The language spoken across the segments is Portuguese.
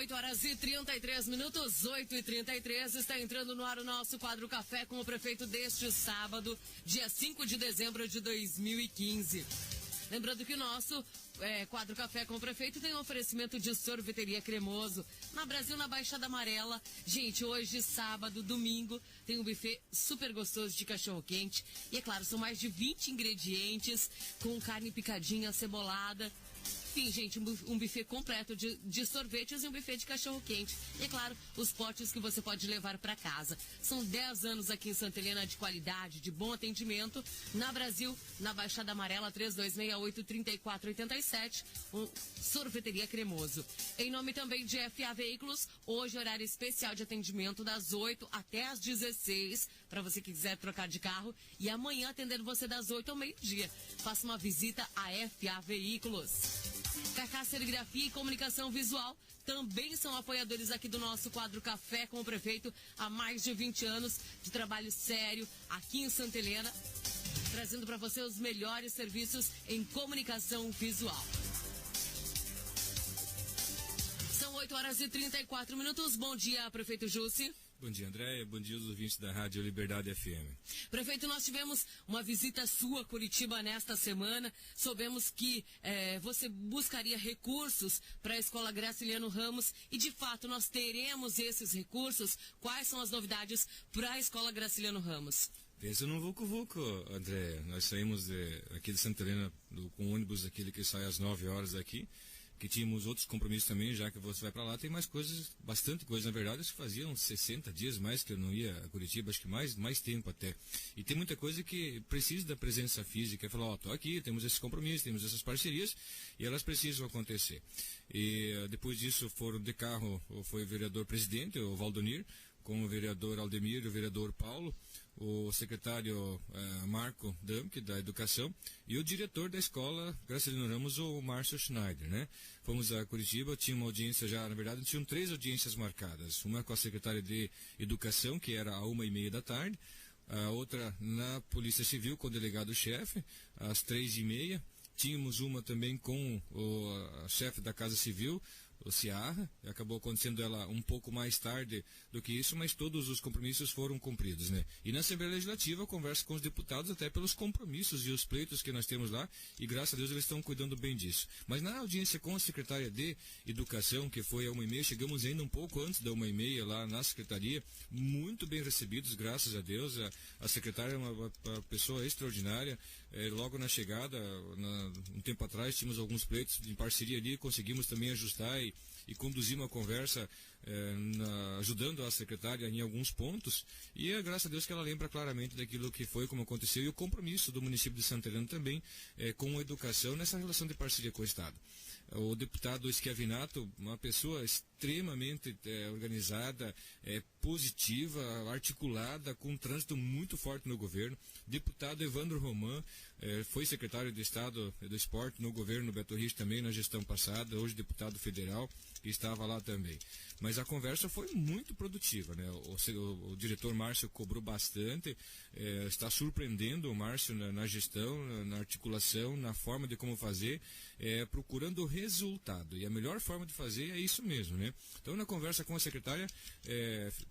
8h33, 8h33, está entrando no ar o nosso quadro Café com o prefeito deste sábado, dia 5 de dezembro de 2015. Lembrando que o nosso quadro Café com o prefeito tem um oferecimento de sorveteria Cremoso, na Brasil, na Baixada Amarela. Gente, hoje, sábado, domingo, tem um buffet super gostoso de cachorro-quente. E é claro, são mais de 20 ingredientes, com carne picadinha, cebolada. Enfim, gente, um buffet completo de sorvetes e um buffet de cachorro-quente. E, é claro, os potes que você pode levar para casa. São 10 anos aqui em Santa Helena de qualidade, de bom atendimento. Na Brasil, na Baixada Amarela, 3268-3487, sorveteria Cremoso. Em nome também de FA Veículos, hoje horário especial de atendimento das 8 até as 16, para você que quiser trocar de carro. E amanhã atendendo você das 8 ao meio-dia. Faça uma visita à FA Veículos. Cacá Serigrafia e Comunicação Visual também são apoiadores aqui do nosso quadro Café com o Prefeito há mais de 20 anos de trabalho sério aqui em Santa Helena, trazendo para você os melhores serviços em comunicação visual. São 8h34. Bom dia, Prefeito Jussi. Bom dia, Andréia. Bom dia aos ouvintes da Rádio Liberdade FM. Prefeito, nós tivemos uma visita sua a Curitiba nesta semana. Soubemos que você buscaria recursos para a Escola Graciliano Ramos e, de fato, nós teremos esses recursos. Quais são as novidades para a Escola Graciliano Ramos? Pensa num vucu-vucu, Andréia. Nós saímos aqui de Santa Helena com o ônibus aquele que sai às 9 horas daqui, que tínhamos outros compromissos também, já que você vai para lá, tem mais coisas, bastante coisa, na verdade, acho que faziam 60 dias mais que eu não ia a Curitiba, acho que mais tempo até. E tem muita coisa que precisa da presença física, é falar, tô aqui, temos esses compromissos, temos essas parcerias, e elas precisam acontecer. E depois disso foram de carro, foi o vereador presidente, o Valdonir, com o vereador Aldemir e o vereador Paulo, o secretário Marco Damke, da Educação, e o diretor da escola Graciliano Ramos, o Márcio Schneider, né? Fomos a Curitiba, tinha uma audiência já, na verdade, tinham 3 audiências marcadas. Uma com a secretária de Educação, que era às 1h30 da tarde, a outra na Polícia Civil, com o delegado-chefe, às 3h30. Tínhamos uma também com a chefe da Casa Civil, o Ciarra, acabou acontecendo ela um pouco mais tarde do que isso, mas todos os compromissos foram cumpridos, né? E na Assembleia Legislativa, conversa com os deputados até pelos compromissos e os pleitos que nós temos lá, e graças a Deus eles estão cuidando bem disso. Mas na audiência com a secretária de Educação, que foi a 1h30, chegamos ainda um pouco antes da 1h30 lá na secretaria, muito bem recebidos, graças a Deus. A secretária é uma pessoa extraordinária. Logo na chegada, um tempo atrás, tínhamos alguns pleitos de parceria ali, conseguimos também ajustar e conduzir uma conversa ajudando a secretária em alguns pontos, e é graças a Deus que ela lembra claramente daquilo que foi, como aconteceu, e o compromisso do município de Santa Helena também com a educação nessa relação de parceria com o Estado. O deputado Schiavinato, uma pessoa extremamente organizada, positiva, articulada, com um trânsito muito forte no governo. Deputado Evandro Roman, foi secretário de Estado do Esporte no governo Beto Richa também na gestão passada, hoje deputado federal, que estava lá também. Mas a conversa foi muito produtiva, né? O diretor Márcio cobrou bastante, está surpreendendo o Márcio na gestão, na articulação, na forma de como fazer, procurando resultado. E a melhor forma de fazer é isso mesmo, né? Então, na conversa com a secretária,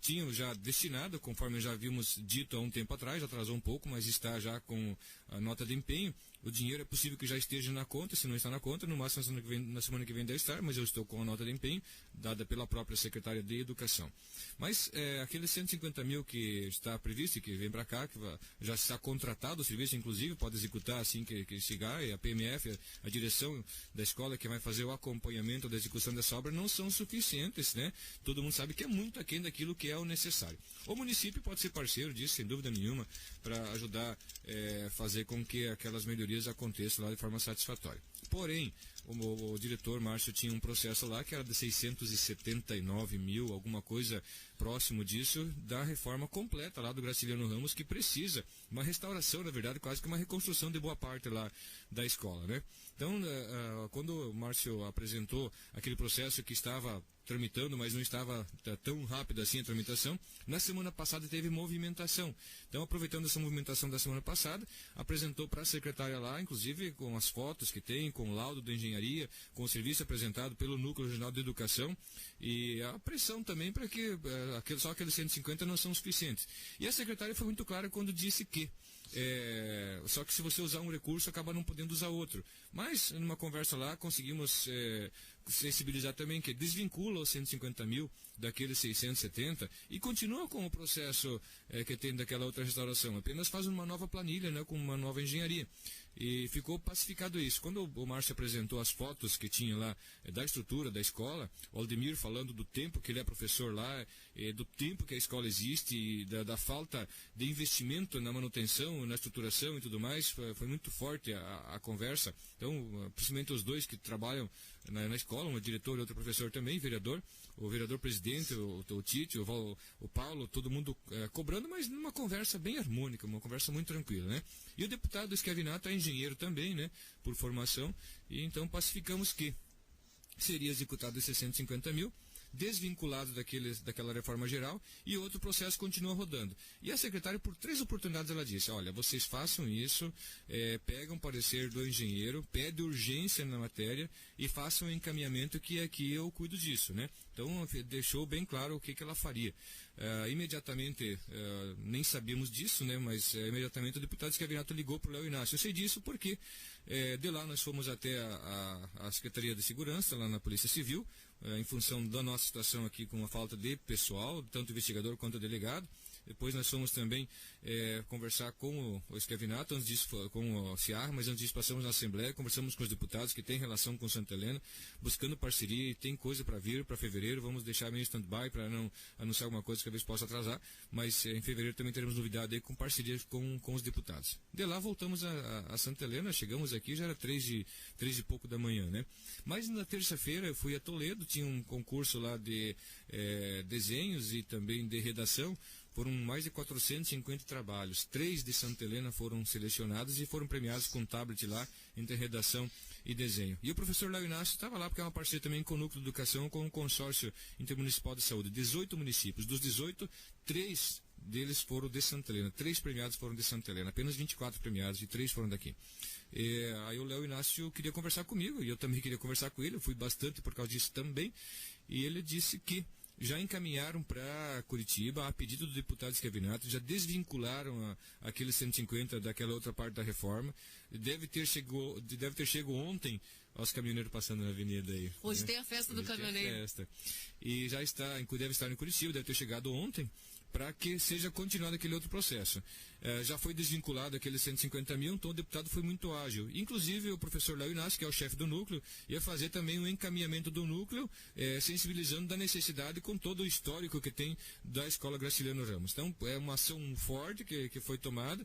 tinham já destinado, conforme já havíamos dito há um tempo atrás, atrasou um pouco, mas está já com a nota de empenho. O dinheiro é possível que já esteja na conta, se não está na conta, no máximo na semana que vem deve estar, mas eu estou com a nota de empenho, dada pela própria secretária de Educação. Mas aqueles 150 mil que está previsto e que vem para cá, que já está contratado o serviço, inclusive, pode executar assim que chegar, e a PMF, a direção da escola que vai fazer o acompanhamento da execução dessa obra, não são suficientes, né? Todo mundo sabe que é muito aquém daquilo que é o necessário. O município pode ser parceiro disso, sem dúvida nenhuma, para ajudar a fazer com que aquelas melhorias aconteçam lá de forma satisfatória. Porém, o diretor Márcio tinha um processo lá que era de 679 mil, alguma coisa próximo disso, da reforma completa lá do Graciliano Ramos, que precisa uma restauração, na verdade, quase que uma reconstrução de boa parte lá da escola, né? Então, quando o Márcio apresentou aquele processo que estava tramitando, mas não estava tão rápido assim a tramitação, na semana passada teve movimentação. Então, aproveitando essa movimentação da semana passada, apresentou para a secretária lá, inclusive com as fotos que tem, com o laudo da engenharia, engenharia, com o serviço apresentado pelo Núcleo Regional de Educação, e a pressão também para que só aqueles 150 não são suficientes. E a secretária foi muito clara quando disse que só que se você usar um recurso, acaba não podendo usar outro. Mas, numa conversa lá, conseguimos sensibilizar também que desvincula os 150 mil daqueles 670 e continua com o processo que tem daquela outra restauração. Apenas faz uma nova planilha, né, com uma nova engenharia. E ficou pacificado isso. Quando o Márcio apresentou as fotos que tinha lá da estrutura da escola, o Aldemir falando do tempo que ele é professor lá, do tempo que a escola existe, e da falta de investimento na manutenção, na estruturação e tudo mais, foi muito forte a conversa. Então, principalmente os dois que trabalham na escola, um diretor e outro professor também, vereador, o vereador-presidente, o Tite, o Paulo, todo mundo cobrando, mas numa conversa bem harmônica, uma conversa muito tranquila, né? E o deputado Esquavinato é engenheiro também, né, por formação, e então pacificamos que seria executado esses 150 mil, desvinculado daquela reforma geral, e outro processo continua rodando. E a secretária, por 3 oportunidades, ela disse: olha, vocês façam isso, pegam parecer do engenheiro, pede urgência na matéria e façam o encaminhamento que aqui eu cuido disso, né? Então, deixou bem claro o que ela faria. Imediatamente, nem sabíamos disso, né? Mas imediatamente o deputado Esquavinato ligou para o Léo Inácio. Eu sei disso porque de lá nós fomos até a Secretaria de Segurança, lá na Polícia Civil, em função da nossa situação aqui com a falta de pessoal, tanto investigador quanto delegado. Depois nós fomos também conversar com o Esquavinato, antes disso com o CIAR, mas antes disso passamos na Assembleia, conversamos com os deputados que têm relação com Santa Helena, buscando parceria, e tem coisa para vir para fevereiro, vamos deixar meio stand-by para não anunciar alguma coisa que talvez possa atrasar, mas em fevereiro também teremos novidade aí com parceria com os deputados. De lá voltamos a Santa Helena, chegamos aqui, já era 3 e pouco da manhã, né? Mas na terça-feira eu fui a Toledo, tinha um concurso lá de desenhos e também de redação. Foram mais de 450 trabalhos. 3 de Santa Helena foram selecionados e foram premiados com tablet lá, entre redação e desenho. E o professor Léo Inácio estava lá porque é uma parceria também com o Núcleo de Educação, com o Consórcio Intermunicipal de Saúde. 18 municípios. Dos 18, 3 deles foram de Santa Helena. 3 premiados foram de Santa Helena. Apenas 24 premiados e 3 foram daqui. Aí o Léo Inácio queria conversar comigo e eu também queria conversar com ele. Eu fui bastante por causa disso também. E ele disse que já encaminharam para Curitiba, a pedido do deputado Esquavinato, já desvincularam aqueles 150 daquela outra parte da reforma. Deve ter chegado ontem aos caminhoneiros passando na avenida aí. Hoje, né? Tem a festa do caminhoneiro. E já deve estar em Curitiba, deve ter chegado ontem, para que seja continuado aquele outro processo. Já foi desvinculado aqueles 150 mil, então o deputado foi muito ágil. Inclusive o professor Léo Inácio, que é o chefe do núcleo, ia fazer também um encaminhamento do núcleo, sensibilizando da necessidade com todo o histórico que tem da Escola Graciliano Ramos. Então é uma ação forte que foi tomada.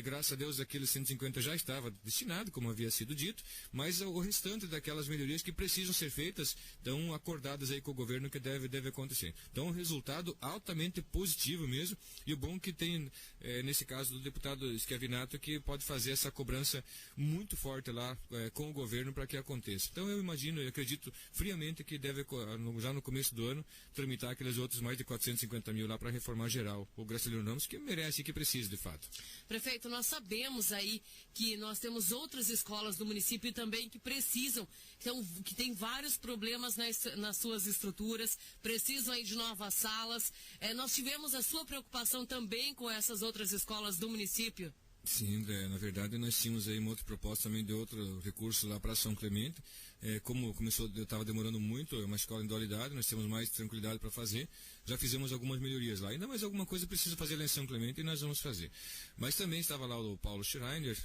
Graças a Deus aqueles 150 já estava destinado, como havia sido dito, mas o restante daquelas melhorias que precisam ser feitas, estão acordadas aí com o governo que deve acontecer. Então um resultado altamente positivo mesmo, e o bom que tem nesse caso do deputado Esquavinato, que pode fazer essa cobrança muito forte lá com o governo para que aconteça. Então eu imagino, eu acredito friamente que deve, já no começo do ano, tramitar aqueles outros mais de 450 mil lá para reformar geral o Graciliano Ramos, que merece e que precisa de fato. Prefeito, nós sabemos aí que nós temos outras escolas do município também que precisam, que tem vários problemas nas suas estruturas, precisam aí de novas salas. Nós tivemos a sua preocupação também com essas outras escolas do município? Sim, André, na verdade nós tínhamos aí uma outra proposta também de outro recurso lá para São Clemente. Como começou, eu estava demorando muito, é uma escola em dualidade, nós temos mais tranquilidade para fazer. Já fizemos algumas melhorias lá. Ainda mais alguma coisa precisa fazer lá em São Clemente e nós vamos fazer. Mas também estava lá o Paulo Schreiner,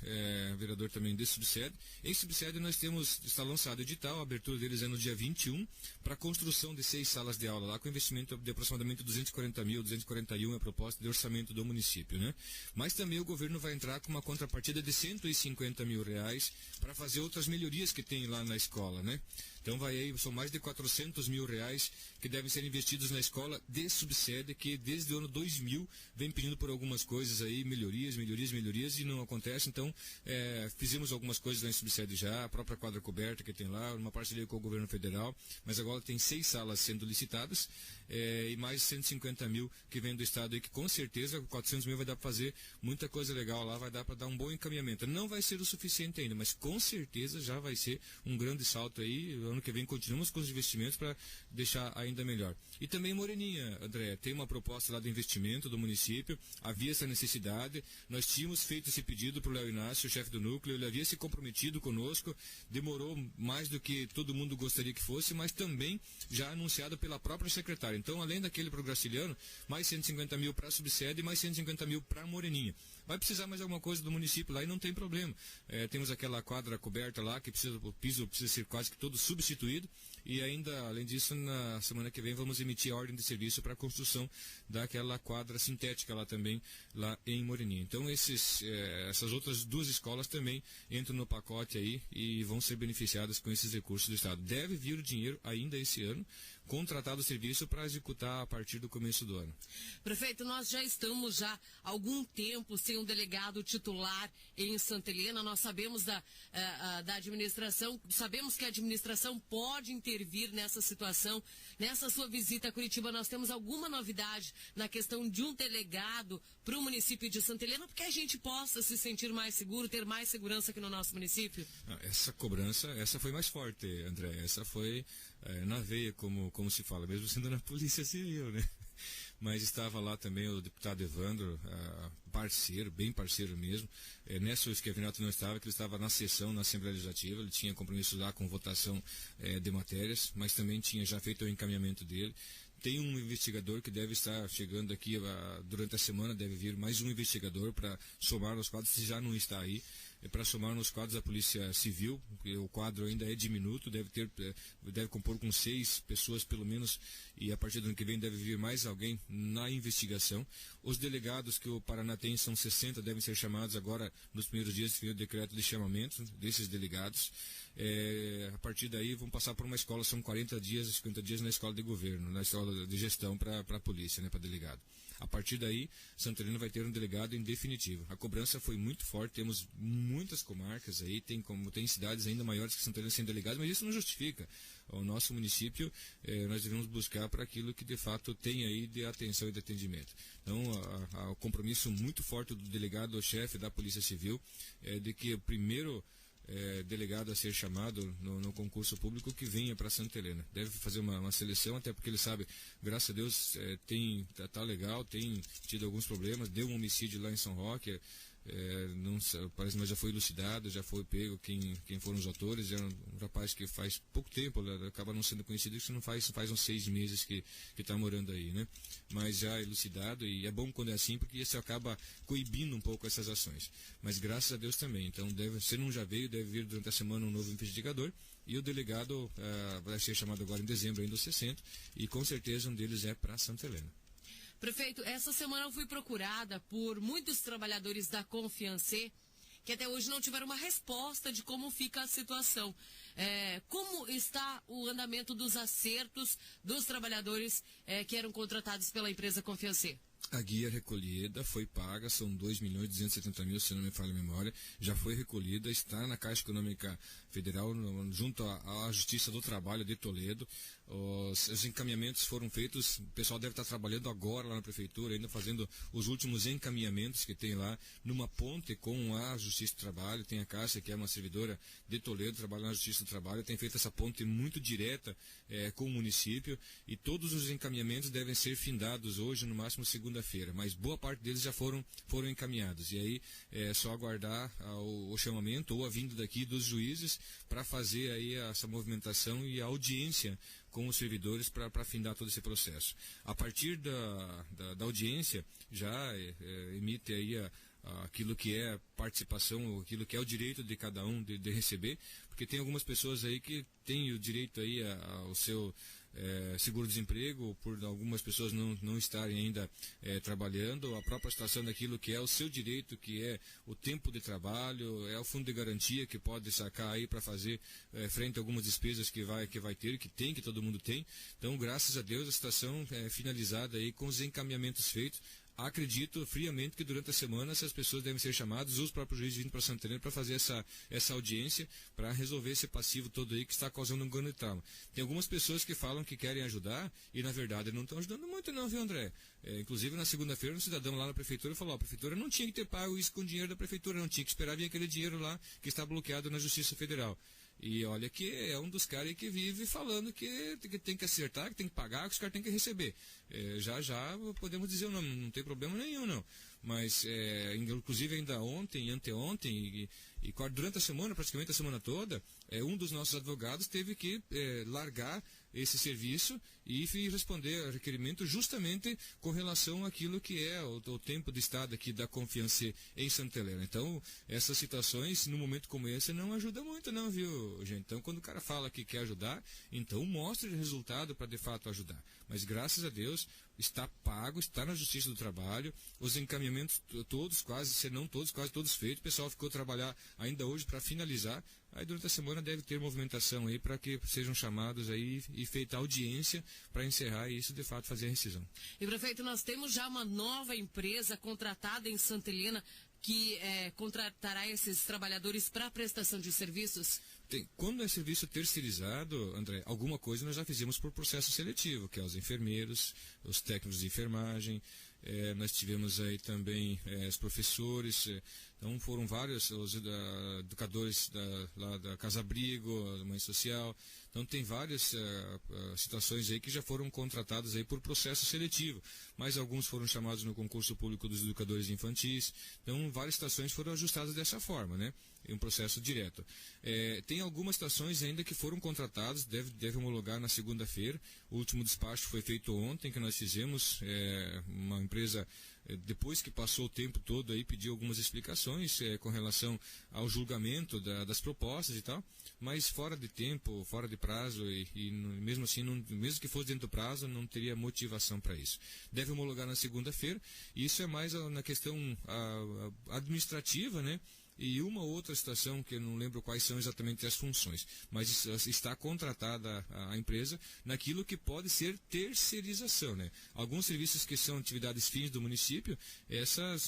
vereador também de subsede. Em subsede está lançado o edital, a abertura deles é no dia 21, para a construção de 6 salas de aula lá, com investimento de aproximadamente 240 mil, 241 é a proposta de orçamento do município, né? Mas também o governo vai entrar com uma contrapartida de 150 mil reais para fazer outras melhorias que tem lá na escola, né? Então são mais de 400 mil reais que devem ser investidos na escola de subsede, que desde o ano 2000 vem pedindo por algumas coisas aí, melhorias, e não acontece. Então, fizemos algumas coisas lá em subsede já, a própria quadra coberta que tem lá, uma parceria com o governo federal, mas agora tem 6 salas sendo licitadas, e mais 150 mil que vem do estado aí, que com certeza 400 mil vai dar para fazer muita coisa legal lá, vai dar para dar um bom encaminhamento. Não vai ser o suficiente ainda, mas com certeza já vai ser um grande salto aí. Ano que vem continuamos com os investimentos para deixar ainda melhor. E também Moreninha, André, tem uma proposta lá de investimento do município, havia essa necessidade, nós tínhamos feito esse pedido para o Léo Inácio, o chefe do núcleo, ele havia se comprometido conosco, demorou mais do que todo mundo gostaria que fosse, mas também já anunciado pela própria secretária. Então, além daquele para o Graciliano, mais 150 mil para a subsede e mais 150 mil para a Moreninha. Vai precisar mais alguma coisa do município lá e não tem problema. Temos aquela quadra coberta lá, que o piso precisa ser quase que todo substituído. E ainda, além disso, na semana que vem vamos emitir a ordem de serviço para a construção daquela quadra sintética lá também, lá em Moreninha. Então, essas outras 2 escolas também entram no pacote aí e vão ser beneficiadas com esses recursos do Estado. Deve vir o dinheiro ainda esse ano, contratado o serviço para executar a partir do começo do ano. Prefeito, nós já estamos há algum tempo sem um delegado titular em Santa Helena. Nós sabemos da administração, sabemos que a administração pode intervir nessa situação. Nessa sua visita a Curitiba, nós temos alguma novidade na questão de um delegado para o município de Santa Helena, porque a gente possa se sentir mais seguro, ter mais segurança aqui no nosso município? Essa cobrança, essa foi mais forte, André. Essa foi na veia, como se fala, mesmo sendo na Polícia Civil, né? Mas estava lá também o deputado Evandro, parceiro, bem parceiro mesmo. Nessa vez que o Evinato não estava, que ele estava na sessão, na Assembleia Legislativa, ele tinha compromisso lá com votação de matérias, mas também tinha já feito o encaminhamento dele. Tem um investigador que deve estar chegando aqui durante a semana, deve vir mais um investigador para somar nos quadros, se já não está aí, para somar nos quadros da Polícia Civil, porque o quadro ainda é diminuto, deve compor com 6 pessoas pelo menos, e a partir do ano que vem deve vir mais alguém na investigação. Os delegados que o Paraná tem são 60, devem ser chamados agora nos primeiros dias de o decreto de chamamento desses delegados. A partir daí vão passar por uma escola, são 40 dias, 50 dias na escola de governo, na escola de gestão para a polícia, né, para delegado. A partir daí, Santa Helena vai ter um delegado em definitivo. A cobrança foi muito forte, temos muitas comarcas aí, tem cidades ainda maiores que Santa Helena sem delegado, mas isso não justifica. O nosso município, nós devemos buscar para aquilo que de fato tem aí de atenção e de atendimento. Então, o compromisso muito forte do delegado, o chefe da Polícia Civil, de que o primeiro delegado a ser chamado no concurso público que venha para Santa Helena. Deve fazer uma seleção, até porque ele sabe, graças a Deus, tá legal, tem tido alguns problemas, deu um homicídio lá em São Roque, parece, mas já foi elucidado, já foi pego quem foram os autores. É um rapaz que faz pouco tempo, acaba não sendo conhecido, isso não faz uns 6 meses que está morando aí, né? Mas já elucidado, e é bom quando é assim, porque isso acaba coibindo um pouco essas ações. Mas graças a Deus também. Então, se não já veio, deve vir durante a semana um novo investigador, e o delegado vai ser chamado agora em dezembro, ainda os 60, e com certeza um deles é para Santa Helena. Prefeito, essa semana eu fui procurada por muitos trabalhadores da Confiancê que até hoje não tiveram uma resposta de como fica a situação. Como está o andamento dos acertos dos trabalhadores que eram contratados pela empresa Confiancê? A guia recolhida foi paga, são 2.270.000, se não me falha a memória, já foi recolhida, está na Caixa Econômica Federal, junto à Justiça do Trabalho de Toledo. Os encaminhamentos foram feitos, o pessoal deve estar trabalhando agora lá na Prefeitura, ainda fazendo os últimos encaminhamentos que tem lá, numa ponte com a Justiça do Trabalho. Tem a Caixa, que é uma servidora de Toledo, trabalha na Justiça do Trabalho, tem feito essa ponte muito direta com o município, e todos os encaminhamentos devem ser findados hoje, no máximo segunda-feira, mas boa parte deles já foram encaminhados, e aí é só aguardar o chamamento ou a vinda daqui dos juízes para fazer aí essa movimentação e a audiência com os servidores para findar todo esse processo. A partir da audiência, já emite aí aquilo que é participação, aquilo que é o direito de cada um de receber, porque tem algumas pessoas aí que têm o direito aí ao seu seguro-desemprego, por algumas pessoas não estarem ainda trabalhando, a própria situação daquilo que é o seu direito, que é o tempo de trabalho, é o fundo de garantia que pode sacar aí para fazer frente a algumas despesas que vai ter, que todo mundo tem. Então, graças a Deus, a situação é finalizada aí com os encaminhamentos feitos. Acredito friamente que durante a semana essas pessoas devem ser chamadas, os próprios juízes vindo para Santa Helena para fazer essa audiência, para resolver esse passivo todo aí que está causando um grande trauma. Tem algumas pessoas que falam que querem ajudar e na verdade não estão ajudando muito não, viu, André? Inclusive na segunda-feira um cidadão lá na prefeitura falou, a prefeitura não tinha que ter pago isso com dinheiro da prefeitura, não tinha que esperar vir aquele dinheiro lá que está bloqueado na Justiça Federal. E olha que é um dos caras que vive falando que tem que acertar, que tem que pagar, que os caras têm que receber. Já podemos dizer, não tem problema nenhum, não. Mas, inclusive ainda ontem, anteontem, e durante a semana, praticamente a semana toda, um dos nossos advogados teve que largar esse serviço e responder a requerimento justamente com relação àquilo que é o tempo de estado aqui da confiança em Santa Helena. Então, essas situações, num momento como esse, não ajudam muito não, viu, gente? Então, quando o cara fala que quer ajudar, então mostre o resultado para de fato ajudar. Mas, graças a Deus, está pago, está na Justiça do Trabalho, os encaminhamentos todos, quase todos feitos, o pessoal ficou trabalhar ainda hoje para finalizar. Aí durante a semana deve ter movimentação aí para que sejam chamados aí e feita audiência para encerrar e isso de fato fazer a rescisão. E prefeito, nós temos já uma nova empresa contratada em Santa Helena que contratará esses trabalhadores para prestação de serviços? Quando é serviço terceirizado, André, alguma coisa nós já fizemos por processo seletivo, que é os enfermeiros, os técnicos de enfermagem, nós tivemos aí também os professores, então foram vários os educadores lá da Casa Abrigo, da Mãe Social, então tem várias situações aí que já foram contratadas aí por processo seletivo, mas alguns foram chamados no concurso público dos educadores infantis, então várias situações foram ajustadas dessa forma, né? Em um processo direto. Tem algumas estações ainda que foram contratadas, deve homologar na segunda-feira. O último despacho foi feito ontem, que nós fizemos. Uma empresa, depois que passou o tempo todo, aí, pediu algumas explicações com relação ao julgamento das propostas e tal, mas fora de tempo, fora de prazo, e mesmo assim, mesmo que fosse dentro do prazo, não teria motivação para isso. Deve homologar na segunda-feira, e isso é mais na questão administrativa, né? E uma outra situação que eu não lembro quais são exatamente as funções, mas está contratada a empresa naquilo que pode ser terceirização, né? Alguns serviços que são atividades fins do município,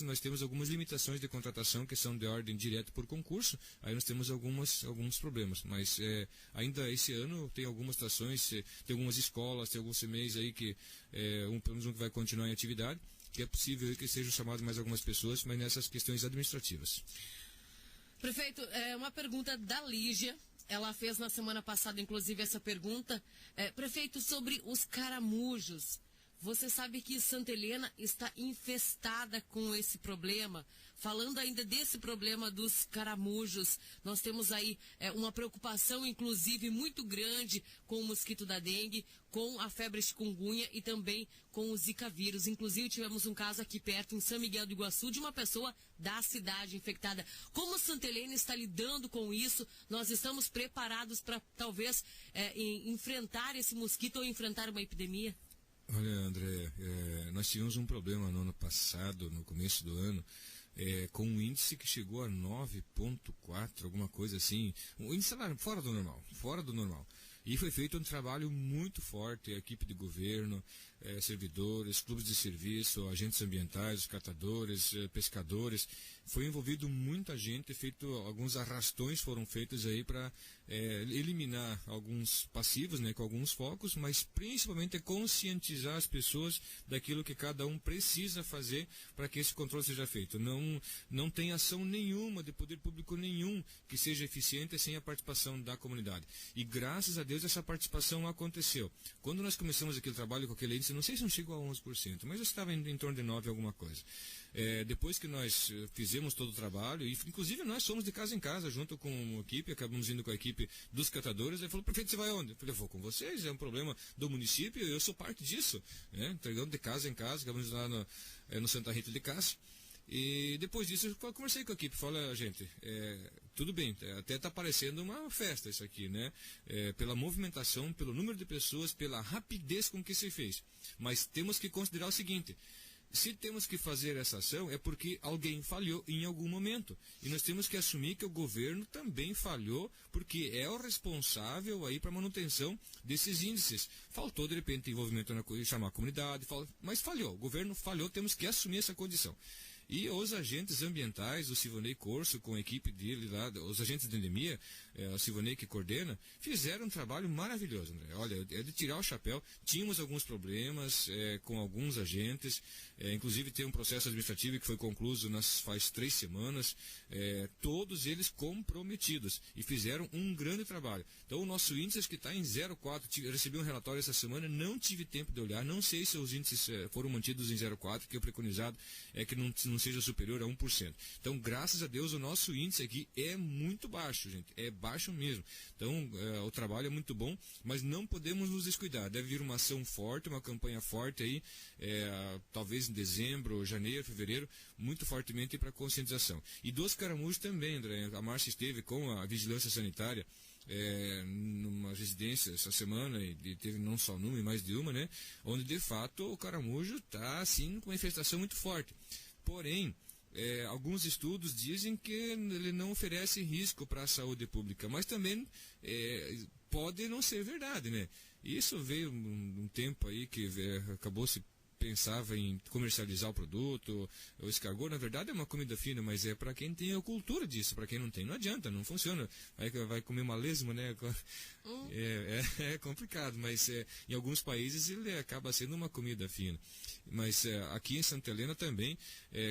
nós temos algumas limitações de contratação que são de ordem direta por concurso, aí nós temos alguns problemas, mas ainda esse ano tem algumas situações, tem algumas escolas, tem alguns CMEs aí que, pelo menos um que vai continuar em atividade, que é possível que sejam chamadas mais algumas pessoas, mas nessas questões administrativas. Prefeito, uma pergunta da Lígia, ela fez na semana passada, inclusive, essa pergunta. Prefeito, sobre os caramujos, você sabe que Santa Helena está infestada com esse problema? Falando ainda desse problema dos caramujos, nós temos aí uma preocupação, inclusive, muito grande com o mosquito da dengue, com a febre chikungunya e também com o zika vírus. Inclusive, tivemos um caso aqui perto, em São Miguel do Iguaçu, de uma pessoa da cidade infectada. Como Santa Helena está lidando com isso? Nós estamos preparados para, talvez, enfrentar esse mosquito ou enfrentar uma epidemia? Olha, André, nós tivemos um problema no ano passado, no começo do ano, com um índice que chegou a 9,4, alguma coisa assim, um índice fora do normal. E foi feito um trabalho muito forte, a equipe de governo, servidores, clubes de serviço, agentes ambientais, catadores, pescadores. Foi envolvido muita gente, alguns arrastões foram feitos aí para eliminar alguns passivos, né, com alguns focos, mas principalmente conscientizar as pessoas daquilo que cada um precisa fazer para que esse controle seja feito. Não tem ação nenhuma de poder público nenhum que seja eficiente sem a participação da comunidade. E graças a Deus essa participação aconteceu. Quando nós começamos aquele trabalho com aquele índice, não sei se não chegou a 11%, mas estava em torno de 9% alguma coisa. Depois que nós fizemos todo o trabalho, e inclusive nós fomos de casa em casa, junto com a equipe, acabamos indo com a equipe dos catadores, ele falou, prefeito, você vai onde? Eu falei, eu vou com vocês, é um problema do município, eu sou parte disso, né? Entregando de casa em casa, acabamos lá no Santa Rita de Cássia. E depois disso eu conversei com a equipe, falei, gente, tudo bem, até está parecendo uma festa isso aqui, né? Pela movimentação, pelo número de pessoas, pela rapidez com que se fez. Mas temos que considerar o seguinte: se temos que fazer essa ação é porque alguém falhou em algum momento. E nós temos que assumir que o governo também falhou, porque é o responsável aí para a manutenção desses índices. Faltou, de repente, envolvimento chamar a comunidade, mas falhou. O governo falhou, temos que assumir essa condição. E os agentes ambientais, o Silvanei Corso, com a equipe dele lá, os agentes de endemia, o Silvanei que coordena, fizeram um trabalho maravilhoso, André. Olha, é de tirar o chapéu. Tínhamos alguns problemas com alguns agentes, inclusive tem um processo administrativo que foi concluído faz 3 semanas, todos eles comprometidos, e fizeram um grande trabalho. Então o nosso índice que está em 0,4, eu recebi um relatório essa semana, não tive tempo de olhar, não sei se os índices foram mantidos em 0,4, que o preconizado é que não seja superior a 1%. Então, graças a Deus, o nosso índice aqui é muito baixo, gente. É baixo mesmo. Então, o trabalho é muito bom, mas não podemos nos descuidar. Deve vir uma ação forte, uma campanha forte aí, talvez em dezembro, janeiro, fevereiro, muito fortemente para conscientização. E dos caramujos também, André. A Márcia esteve com a vigilância sanitária numa residência essa semana, e teve não só numa, e mais de uma, né? Onde, de fato, o caramujo está, assim, com uma infestação muito forte. Porém, alguns estudos dizem que ele não oferece risco para a saúde pública, mas também pode não ser verdade, né? Isso veio um tempo aí que acabou-se pensava em comercializar o produto. O escargot, na verdade, é uma comida fina, mas é para quem tem a cultura disso. Para quem não tem, não adianta, não funciona. Aí vai comer uma lesma, né? É complicado, mas em alguns países ele acaba sendo uma comida fina. Mas aqui em Santa Helena também,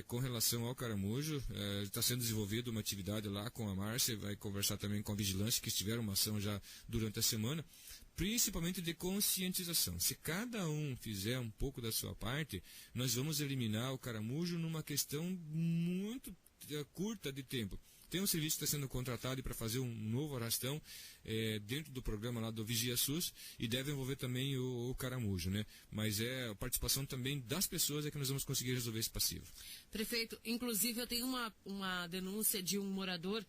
com relação ao caramujo, está sendo desenvolvida uma atividade lá com a Márcia, vai conversar também com a vigilância, que estiveram uma ação já durante a semana, principalmente de conscientização. Se cada um fizer um pouco da sua parte, nós vamos eliminar o caramujo numa questão muito curta de tempo. Tem um serviço que está sendo contratado para fazer um novo arrastão dentro do programa lá do Vigia SUS, e deve envolver também o caramujo, né? Mas a participação também das pessoas é que nós vamos conseguir resolver esse passivo. Prefeito, inclusive eu tenho uma denúncia de um morador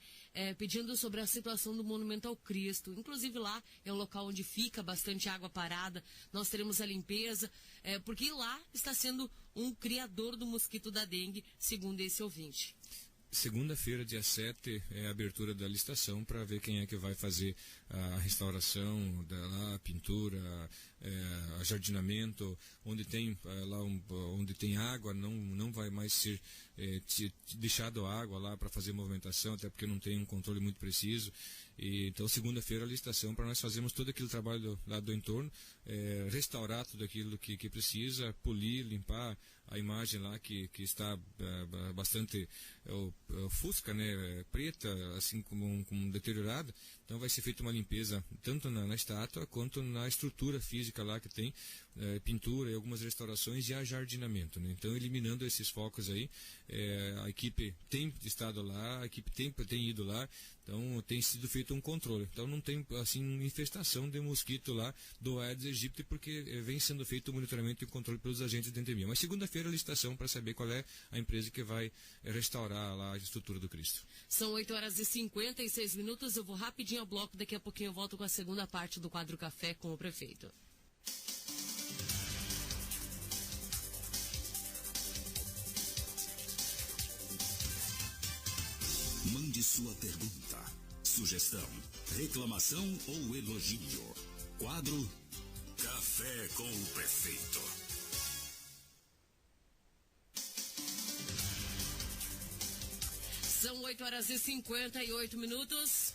pedindo sobre a situação do Monumento ao Cristo. Inclusive lá é o local onde fica bastante água parada, nós teremos a limpeza, porque lá está sendo um criador do mosquito da dengue, segundo esse ouvinte. Segunda-feira, dia 7, é a abertura da licitação para ver quem é que vai fazer a restauração lá, a pintura, jardinamento. Onde tem onde tem água, não vai mais ser deixado água lá para fazer movimentação, até porque não tem um controle muito preciso. Então, segunda-feira, a licitação para nós fazermos todo aquele trabalho lá do entorno, restaurar tudo aquilo que precisa, polir, limpar a imagem lá que está bastante fusca, né, preta, assim como deteriorada. Então vai ser feita uma limpeza tanto na estátua quanto na estrutura física lá que tem pintura e algumas restaurações e ajardinamento, né? Então, eliminando esses focos aí, a equipe tem estado lá, a equipe tem ido lá, então tem sido feito um controle. Então não tem assim infestação de mosquito lá do Aedes aegypti, porque vem sendo feito o monitoramento e controle pelos agentes de endemia. Mas segunda-feira a licitação para saber qual é a empresa que vai restaurar lá a estrutura do Cristo. São 8h56, eu vou rapidinho ao bloco, daqui a pouquinho eu volto com a segunda parte do quadro Café com o prefeito. Mande sua pergunta, sugestão, reclamação ou elogio. Quadro Café com o Prefeito. São 8h58.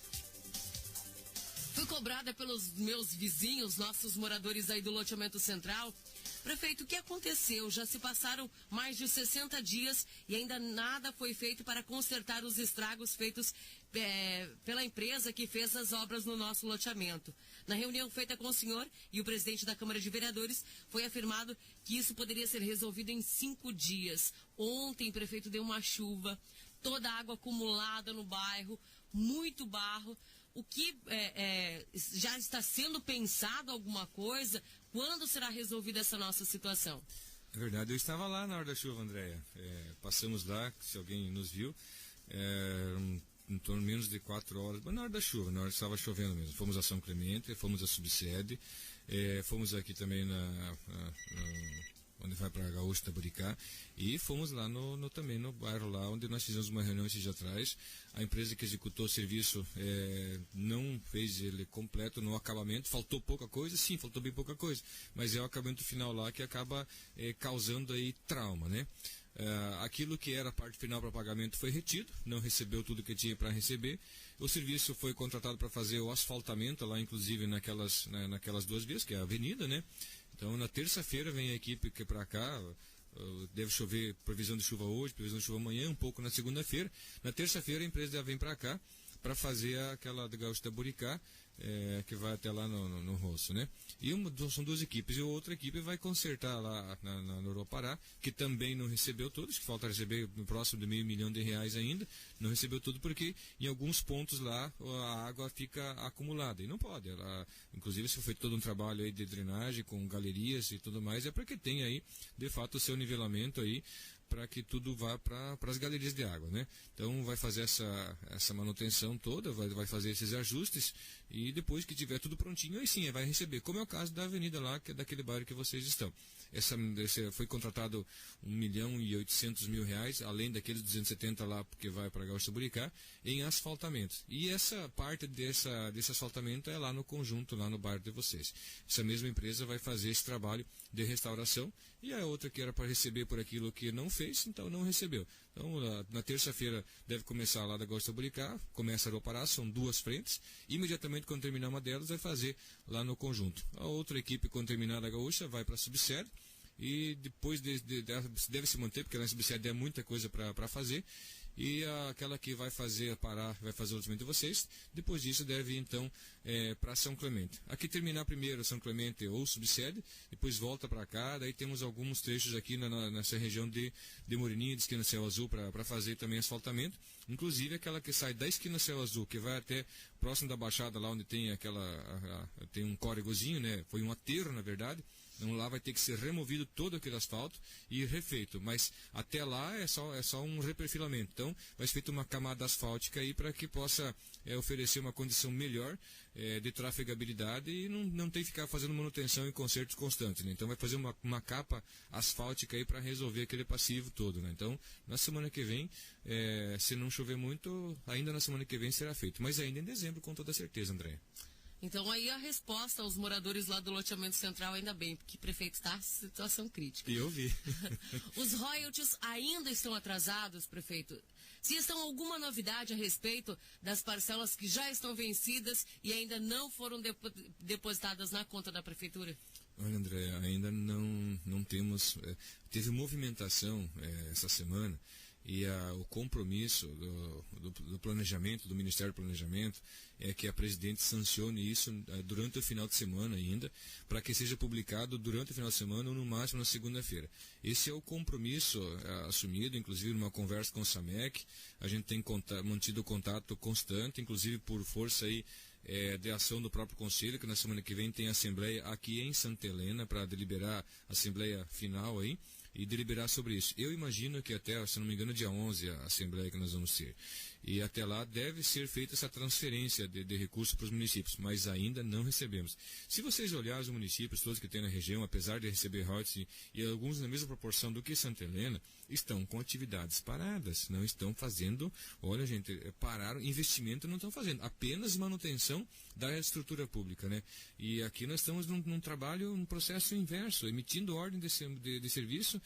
Fui cobrada pelos meus vizinhos, nossos moradores aí do loteamento central. Prefeito, o que aconteceu? Já se passaram mais de 60 dias e ainda nada foi feito para consertar os estragos feitos pela empresa que fez as obras no nosso loteamento. Na reunião feita com o senhor e o presidente da Câmara de Vereadores, foi afirmado que isso poderia ser resolvido em 5 dias. Ontem, prefeito, deu uma chuva, toda a água acumulada no bairro, muito barro. O que já está sendo pensado alguma coisa? Quando será resolvida essa nossa situação? É verdade, eu estava lá na hora da chuva, Andréia. Passamos lá, se alguém nos viu. em torno de menos de 4 horas, mas na hora da chuva, na hora que estava chovendo mesmo. Fomos a São Clemente, fomos a subsede, fomos aqui também onde vai para Gaúcho, Taburicá, e fomos lá também no bairro lá, onde nós fizemos uma reunião esses dias atrás. A empresa que executou o serviço não fez ele completo no acabamento, faltou pouca coisa, sim, faltou bem pouca coisa, mas é o acabamento final lá que acaba causando aí trauma, né? Aquilo que era a parte final para pagamento foi retido, não recebeu tudo que tinha para receber. O serviço foi contratado para fazer o asfaltamento lá, inclusive naquelas 2 vias, que é a avenida, né? Então, na terça-feira vem a equipe para cá, deve chover, previsão de chuva hoje, previsão de chuva amanhã, um pouco na segunda-feira. Na terça-feira a empresa vem para cá para fazer aquela da Gaúcho Taburicá, que vai até lá no Roço, né? E são 2 equipes, e a outra equipe vai consertar lá no Urupará, que também não recebeu todos, que falta receber no próximo de R$500 mil ainda, não recebeu tudo porque em alguns pontos lá a água fica acumulada, e não pode. Inclusive, se foi todo um trabalho aí de drenagem, com galerias e tudo mais, é porque tem aí, de fato, o seu nivelamento aí, para que tudo vá para as galerias de água, né? Então vai fazer essa manutenção toda, vai fazer esses ajustes, e depois que tiver tudo prontinho, aí sim, vai receber, como é o caso da avenida lá, que é daquele bairro que vocês estão. Foi contratado R$1.800.000, além daqueles 270 lá, porque vai para Gaúcho Taburicá, em asfaltamento. E essa parte desse asfaltamento é lá no conjunto, lá no bairro de vocês. Essa mesma empresa vai fazer esse trabalho de restauração, e a outra que era para receber por aquilo que não fez, então não recebeu. Então, na terça-feira deve começar lá da Gaúcho Taburicá, começa a Urupará, são 2 frentes. Imediatamente, quando terminar uma delas, vai fazer lá no conjunto. A outra equipe, quando terminar da Gaúcha, vai para a subsede, e depois deve se manter, porque na subsede é muita coisa para fazer. E aquela que vai fazer o orçamento de vocês, depois disso deve ir então para São Clemente. Aqui terminar primeiro São Clemente ou subsede, depois volta para cá, daí temos alguns trechos aqui nessa região de Moreninha, de Esquina Céu Azul, para fazer também asfaltamento, inclusive aquela que sai da Esquina Céu Azul, que vai até próximo da Baixada, lá onde tem tem um córregozinho, né? Foi um aterro, na verdade. Então lá vai ter que ser removido todo aquele asfalto e refeito, mas até lá é só um reperfilamento. Então vai ser feita uma camada asfáltica aí para que possa oferecer uma condição melhor de trafegabilidade e não ter que ficar fazendo manutenção e consertos constantes, né? Então vai fazer uma capa asfáltica aí para resolver aquele passivo todo, né? Então na semana que vem, se não chover muito, ainda na semana que vem será feito, mas ainda em dezembro, com toda certeza, André. Então aí a resposta aos moradores lá do loteamento central, ainda bem, porque o prefeito está em situação crítica. E eu vi. Os royalties ainda estão atrasados, prefeito? Se estão alguma novidade a respeito das parcelas que já estão vencidas e ainda não foram depositadas na conta da prefeitura? Olha, André, ainda não temos. Teve movimentação essa semana. E o compromisso do planejamento, do Ministério do Planejamento, é que a presidente sancione isso durante o final de semana ainda, para que seja publicado durante o final de semana ou no máximo na segunda-feira. Esse é o compromisso assumido, inclusive numa conversa com o SAMEC. A gente tem mantido contato constante, inclusive por força aí de ação do próprio Conselho, que na semana que vem tem assembleia aqui em Santa Helena para deliberar a assembleia final aí e deliberar sobre isso. Eu imagino que até, se não me engano, dia 11 a assembleia que nós vamos ter. E até lá deve ser feita essa transferência de recursos para os municípios, mas ainda não recebemos. Se vocês olharem os municípios todos que tem na região, apesar de receber royalties e alguns na mesma proporção do que Santa Helena, estão com atividades paradas, não estão fazendo, olha gente, pararam, investimento não estão fazendo, apenas manutenção da estrutura pública, né? E aqui nós estamos num trabalho, um processo inverso, emitindo ordem de serviço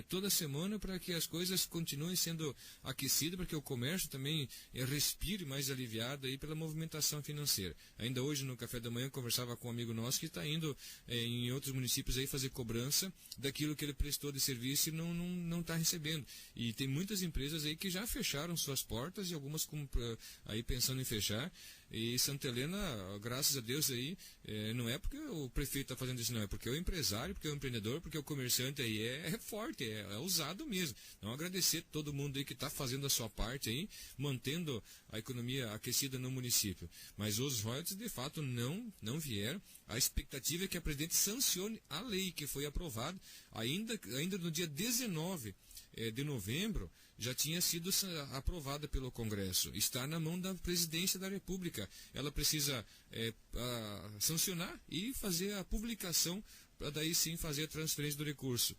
toda semana para que as coisas continuem sendo aquecidas, para que o comércio também respire mais aliviado aí pela movimentação financeira. Ainda hoje no café da manhã conversava com um amigo nosso que está indo em outros municípios aí fazer cobrança daquilo que ele prestou de serviço e não está recebendo. E tem muitas empresas aí que já fecharam suas portas e algumas aí pensando em fechar. E Santa Helena, graças a Deus aí, não é porque o prefeito está fazendo isso, não, é porque o empresário, porque o empreendedor, porque o comerciante aí é forte, é usado mesmo. Então agradecer a todo mundo aí que está fazendo a sua parte aí, mantendo a economia aquecida no município. Mas os royalties de fato não vieram. A expectativa é que a presidente sancione a lei que foi aprovada ainda no dia 19 de novembro, já tinha sido aprovada pelo Congresso, está na mão da Presidência da República. Ela precisa sancionar e fazer a publicação para daí sim fazer a transferência do recurso.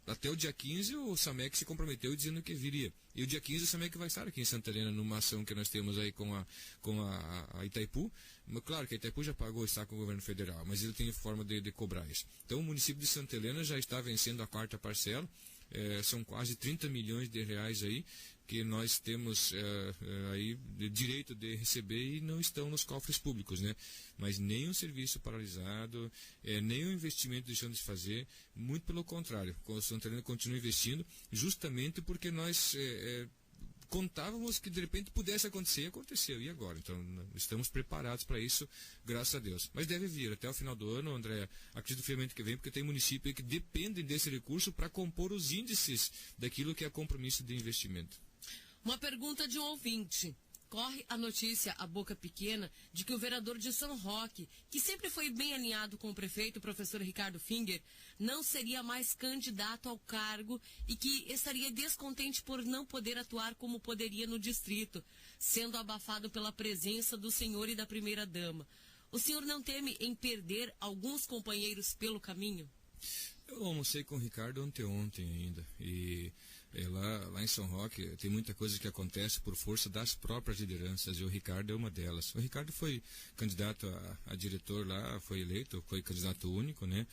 Até o dia 15 o SAMEC se comprometeu dizendo que viria. E o dia 15 o SAMEC vai estar aqui em Santa Helena numa ação que nós temos aí com a Itaipu. Mas, claro que a Itaipu já pagou, está com o governo federal, mas ele tem forma de cobrar isso. Então o município de Santa Helena já está vencendo a 4ª parcela. São quase 30 milhões de reais aí que nós temos aí de direito de receber e não estão nos cofres públicos, né? Mas nem o serviço paralisado, nem o investimento deixando de fazer, muito pelo contrário. O Santa Helena continua investindo justamente porque nós contávamos que de repente pudesse acontecer e aconteceu. E agora? Então, estamos preparados para isso, graças a Deus. Mas deve vir até o final do ano, André, acredito firmemente que vem, porque tem municípios que dependem desse recurso para compor os índices daquilo que é compromisso de investimento. Uma pergunta de um ouvinte. Corre a notícia, a boca pequena, de que o vereador de São Roque, que sempre foi bem alinhado com o prefeito, o professor Ricardo Finger, não seria mais candidato ao cargo e que estaria descontente por não poder atuar como poderia no distrito, sendo abafado pela presença do senhor e da primeira-dama. O senhor não teme em perder alguns companheiros pelo caminho? Eu almocei com o Ricardo ontem ainda, e lá em São Roque tem muita coisa que acontece por força das próprias lideranças, e o Ricardo é uma delas. O Ricardo foi candidato a diretor lá, foi eleito, foi candidato único, né?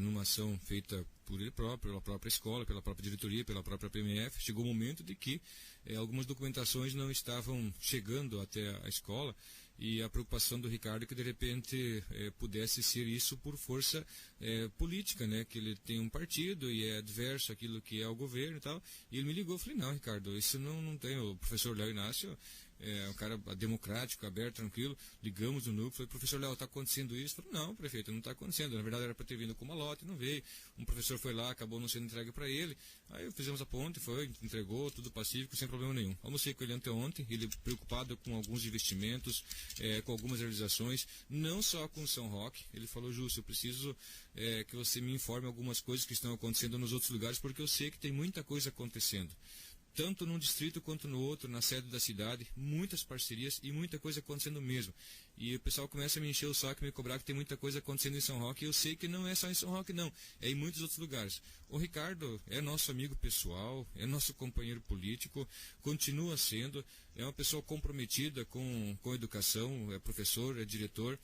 Numa ação feita por ele próprio, pela própria escola, pela própria diretoria, pela própria PMF. Chegou o momento de que algumas documentações não estavam chegando até a escola, e a preocupação do Ricardo é que de repente pudesse ser isso por força política, né? Que ele tem um partido e é adverso àquilo que é o governo e tal. E ele me ligou, eu falei, não, Ricardo, isso não tem. O professor Léo Inácio um cara democrático, aberto, tranquilo. Ligamos no núcleo, falei, professor Léo, está acontecendo isso? Falei, não, prefeito, não está acontecendo. Na verdade era para ter vindo com uma lote, não veio. Um professor foi lá, acabou não sendo entregue para ele. Aí fizemos a ponte, entregou, tudo pacífico, sem problema nenhum. Almocei com ele anteontem, ele preocupado com alguns investimentos, com algumas realizações, não só com São Roque. Ele falou, Júcio, eu preciso que você me informe algumas coisas que estão acontecendo nos outros lugares, porque eu sei que tem muita coisa acontecendo. Tanto num distrito quanto no outro, na sede da cidade, muitas parcerias e muita coisa acontecendo mesmo. E o pessoal começa a me encher o saco e me cobrar que tem muita coisa acontecendo em São Roque, e eu sei que não é só em São Roque, não, é em muitos outros lugares. O Ricardo é nosso amigo pessoal, é nosso companheiro político, continua sendo, é uma pessoa comprometida com a educação, é professor, é diretor.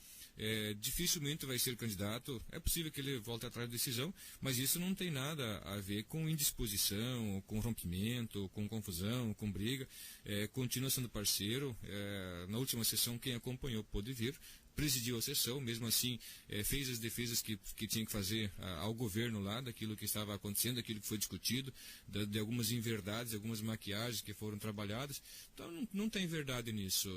Dificilmente vai ser candidato, é possível que ele volte atrás da decisão, mas isso não tem nada a ver com indisposição, com rompimento, com confusão, com briga. Continua sendo parceiro. Na última sessão, quem acompanhou pôde vir, presidiu a sessão, mesmo assim fez as defesas que tinha que fazer ao governo lá, daquilo que estava acontecendo, daquilo que foi discutido, de algumas inverdades, algumas maquiagens que foram trabalhadas. Então não tem verdade nisso.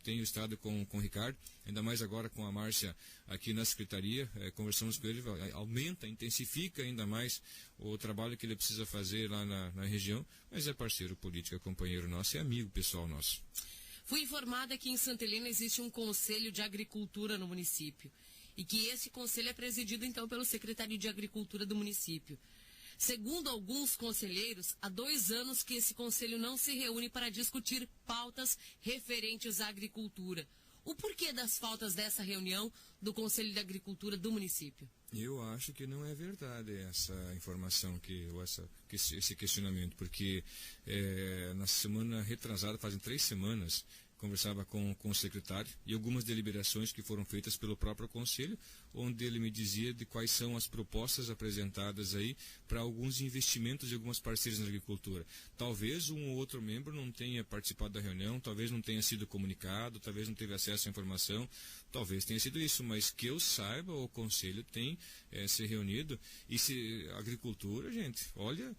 Tenho estado com o Ricardo, ainda mais agora com a Márcia aqui na secretaria, conversamos com ele, aumenta, intensifica ainda mais o trabalho que ele precisa fazer lá na região, mas é parceiro político, é companheiro nosso, é amigo pessoal nosso. Fui informada que em Santa Helena existe um conselho de agricultura no município e que esse conselho é presidido então pelo secretário de agricultura do município. Segundo alguns conselheiros, há 2 anos que esse conselho não se reúne para discutir pautas referentes à agricultura. O porquê das faltas dessa reunião do Conselho de Agricultura do município? Eu acho que não é verdade essa informação, esse questionamento, porque na semana retrasada, fazem 3 semanas, conversava com o secretário e algumas deliberações que foram feitas pelo próprio conselho, onde ele me dizia de quais são as propostas apresentadas aí para alguns investimentos de algumas parcerias na agricultura. Talvez um ou outro membro não tenha participado da reunião, talvez não tenha sido comunicado, talvez não teve acesso à informação, talvez tenha sido isso, mas que eu saiba, o conselho tem se reunido. E se agricultura, gente, olha,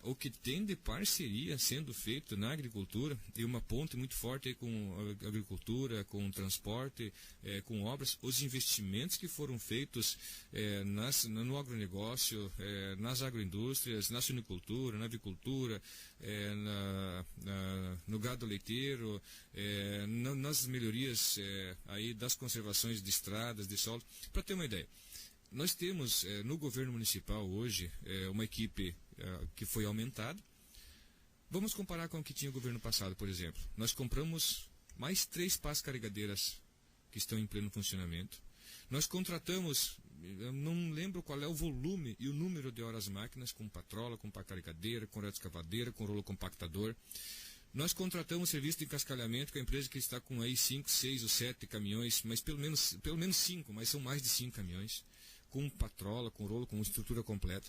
o que tem de parceria sendo feito na agricultura, e uma ponte muito forte aí com a agricultura, com o transporte, com obras, os investimentos que foram feitos no agronegócio, nas agroindústrias, na suinicultura, na avicultura, no gado leiteiro, nas melhorias aí das conservações de estradas, de solo. Para ter uma ideia, nós temos no governo municipal hoje uma equipe que foi aumentada, Vamos comparar com o que tinha o governo passado, por exemplo. Nós compramos mais 3 pás carregadeiras que estão em pleno funcionamento. Nós contratamos, eu não lembro qual é o volume e o número de horas máquinas, com patrola, com pá carregadeira, com retroescavadeira, com rolo compactador. Nós contratamos serviço de encascalhamento com a empresa que está com aí 5, 6 ou 7 caminhões, mas pelo menos 5, mas são mais de 5 caminhões, com patrola, com rolo, com estrutura completa.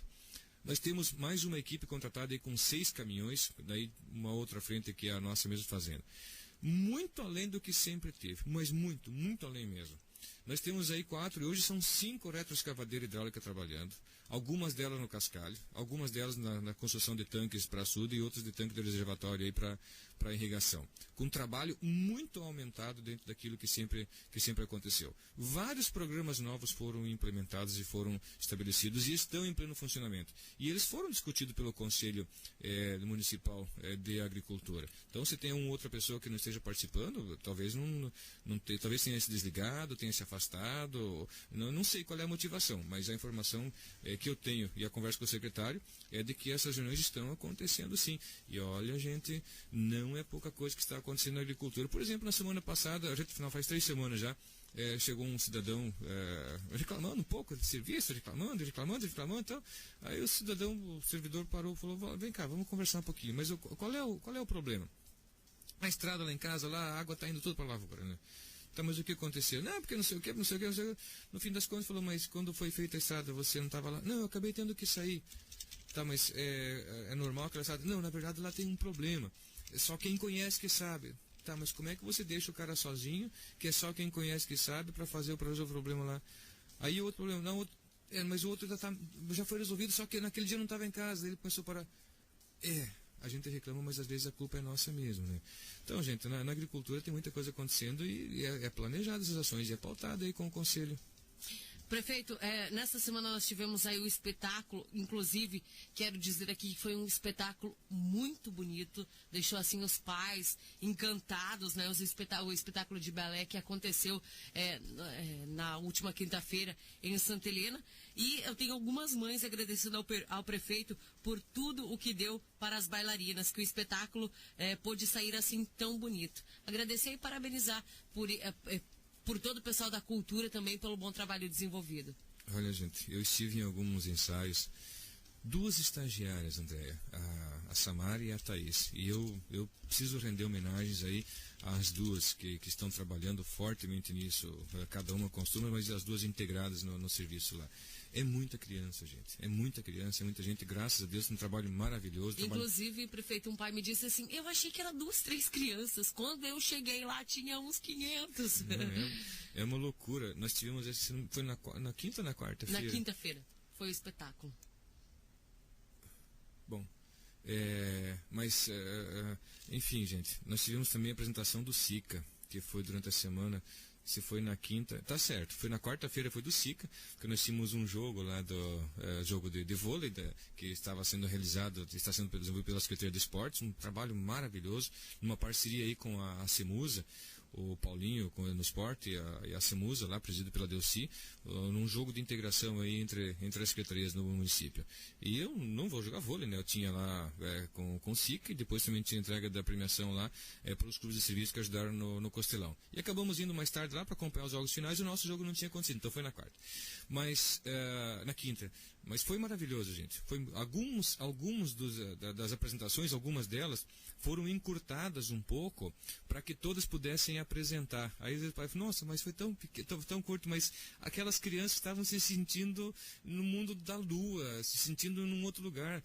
Nós temos mais uma equipe contratada aí com 6 caminhões, daí uma outra frente que é a nossa mesma fazenda. Muito além do que sempre teve, mas muito, muito além mesmo. Nós temos aí 4, e hoje são 5 retroescavadeiras hidráulicas trabalhando, algumas delas no cascalho, algumas delas na construção de tanques para açude e outras de tanque de reservatório aí para irrigação. Com um trabalho muito aumentado dentro daquilo que sempre aconteceu. Vários programas novos foram implementados e foram estabelecidos e estão em pleno funcionamento. E eles foram discutidos pelo Conselho Municipal de Agricultura. Então, se tem uma outra pessoa que não esteja participando, talvez talvez tenha se desligado, tenha se afastado, não sei qual é a motivação, mas a informação que eu tenho e a conversa com o secretário é de que essas reuniões estão acontecendo sim. E olha, gente, não é pouca coisa que está acontecendo na agricultura. Por exemplo, na semana passada, a gente faz 3 semanas já, chegou um cidadão reclamando um pouco de serviço, reclamando, então, aí o servidor parou e falou, vem cá, vamos conversar um pouquinho, mas qual é o problema? A estrada lá em casa, lá, a água está indo tudo para a lavoura, né? Tá, mas o que aconteceu? Não, porque não sei o que. No fim das contas, falou, mas quando foi feita a estrada, você não estava lá? Não, eu acabei tendo que sair. Tá, mas é normal aquela estrada? Não, na verdade lá tem um problema. Só quem conhece que sabe. Tá, mas como é que você deixa o cara sozinho, que é só quem conhece que sabe, para resolver o problema lá? Aí o outro problema, não, mas o outro já foi resolvido, só que naquele dia não estava em casa. Ele começou a parar. A gente reclama, mas às vezes a culpa é nossa mesmo, né? Então, gente, na agricultura tem muita coisa acontecendo e é planejada essas ações e é pautada aí com o Conselho. Prefeito, nessa semana nós tivemos aí o espetáculo, inclusive, quero dizer aqui que foi um espetáculo muito bonito, deixou assim os pais encantados, né? O espetáculo de balé que aconteceu na última quinta-feira em Santa Helena, e eu tenho algumas mães agradecendo ao prefeito por tudo o que deu para as bailarinas, que o espetáculo pôde sair assim tão bonito. Agradecer e parabenizar por todo o pessoal da cultura também pelo bom trabalho desenvolvido. Olha, gente, eu estive em alguns ensaios, 2 estagiárias, Andréia, a Samara e a Thaís, e eu preciso render homenagens aí às 2 que estão trabalhando fortemente nisso, cada uma com as turmas, mas as 2 integradas no serviço lá. É muita criança, gente. É muita criança, é muita gente. Graças a Deus, um trabalho maravilhoso. Inclusive, prefeito, um pai me disse assim, eu achei que era 2, 3 crianças. Quando eu cheguei lá, tinha uns 500. É uma loucura. Nós tivemos esse... Foi na quinta ou na quarta-feira? Na quinta-feira. Foi o espetáculo. Bom, enfim, gente. Nós tivemos também a apresentação do SICA, que foi durante a semana... Se foi na quinta, tá certo, foi na quarta-feira, foi do SICA, que nós tínhamos um jogo lá jogo de vôlei, que estava sendo realizado, está sendo desenvolvido pela Secretaria de Esportes, um trabalho maravilhoso, numa parceria aí com a Semusa, o Paulinho no esporte e a Semusa, lá presidido pela Delci, num jogo de integração aí entre as secretarias no município. E eu não vou jogar vôlei, né? Eu tinha lá com o SICA e depois também tinha entrega da premiação lá para os clubes de serviço que ajudaram no Costelão. E acabamos indo mais tarde lá para acompanhar os jogos finais e o nosso jogo não tinha acontecido, então foi na quarta. Mas, na quinta. Mas foi maravilhoso, gente. Foi alguns das apresentações, algumas delas, foram encurtadas um pouco para que todas pudessem apresentar. Aí o pai falou, nossa, mas foi tão curto, mas aquelas crianças estavam se sentindo no mundo da lua, se sentindo num outro lugar.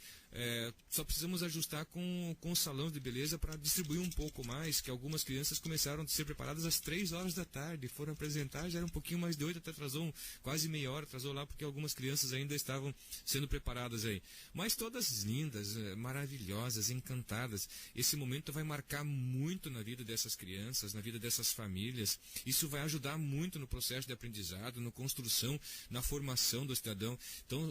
Só precisamos ajustar com o salão de beleza para distribuir um pouco mais, que algumas crianças começaram a ser preparadas às 3 horas da tarde, foram apresentar, já era um pouquinho mais de 8, até atrasou quase meia hora, atrasou lá, porque algumas crianças ainda estavam sendo preparadas aí. Mas todas lindas, maravilhosas, encantadas. esse momento vai marcar muito na vida dessas crianças, na vida dessas famílias. Isso vai ajudar muito no processo de aprendizado, na construção, na formação do cidadão. Então,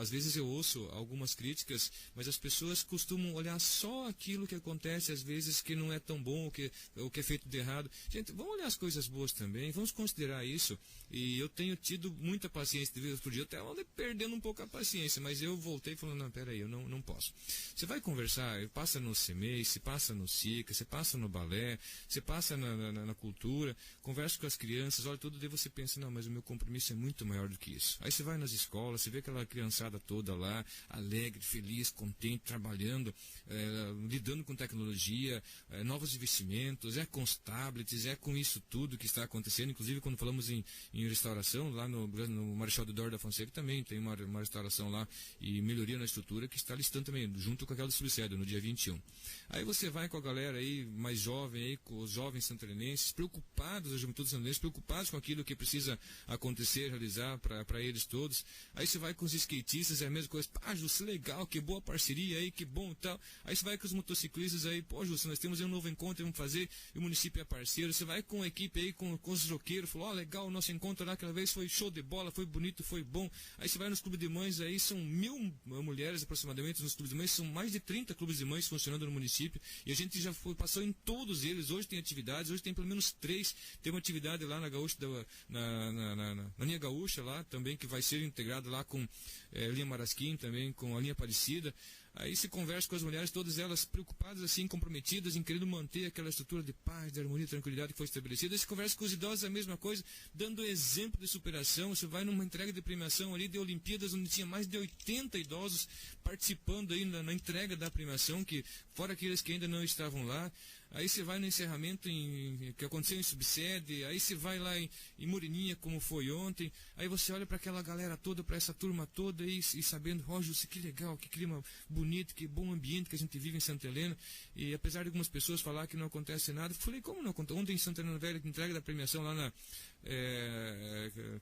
às vezes eu ouço algumas críticas, mas as pessoas costumam olhar só aquilo que acontece, às vezes que não é tão bom, o que é feito de errado. Gente, vamos olhar as coisas boas também, vamos considerar isso. E eu tenho tido muita paciência, de vez por dia, até perdendo um pouco a paciência, mas eu voltei falando, não, peraí, eu não posso. Você vai conversar, passa no CEMEI, se passa no SICA, você passa no balé, você passa na cultura, conversa com as crianças, olha, todo dia você pensa, não, mas o meu compromisso é muito maior do que isso. Aí você vai nas escolas, você vê aquela criançada toda lá, alegre, feliz, contente, trabalhando, lidando com tecnologia, novos investimentos, com os tablets, com isso tudo que está acontecendo. Inclusive, quando falamos em restauração, lá no Marechal Deodoro da Fonseca também tem uma restauração lá e melhoria na estrutura que está listando também, junto com aquela do Subsede, no dia 21. Aí você vai com a galera aí mais jovem, aí, com os jovens santarenenses, preocupados, a juventude santarenense, preocupados com aquilo que precisa acontecer, realizar para eles todos. Aí você vai com os skatistas, é a mesma coisa, Jussi, legal, que boa parceria aí, que bom e tal. Aí você vai com os motociclistas aí, Jussi, nós temos aí um novo encontro, vamos fazer, e o município é parceiro. Você vai com a equipe aí, com os roqueiros, falou, legal, o nosso encontro lá aquela vez foi show de bola, foi bonito, foi bom. Aí você vai nos clubes de mães, aí são 1.000 mulheres aproximadamente nos clubes de mães, são mais de 30 clubes de mães funcionando no município, e a gente já passou em todos eles. Hoje tem atividades, hoje tem pelo menos 3, tem uma atividade lá na Gaúcha, na linha Gaúcha lá também, que vai ser integrada lá com linha Marasquim também, com a linha Aparecida. Aí se conversa com as mulheres, todas elas preocupadas, assim, comprometidas em querendo manter aquela estrutura de paz, de harmonia, de tranquilidade que foi estabelecida. Aí se conversa com os idosos, a mesma coisa, dando exemplo de superação. Você vai numa entrega de premiação ali de Olimpíadas, onde tinha mais de 80 idosos participando aí na entrega da premiação, que fora aqueles que ainda não estavam lá. Aí você vai no encerramento que aconteceu em Subsede, aí você vai lá em Moreninha, como foi ontem, aí você olha para aquela galera toda, para essa turma toda, e sabendo, Jussi, que legal, que clima bonito, que bom ambiente que a gente vive em Santa Helena. E apesar de algumas pessoas falar que não acontece nada, eu falei, como não acontece? Ontem em Santa Helena Velha, entrega da premiação lá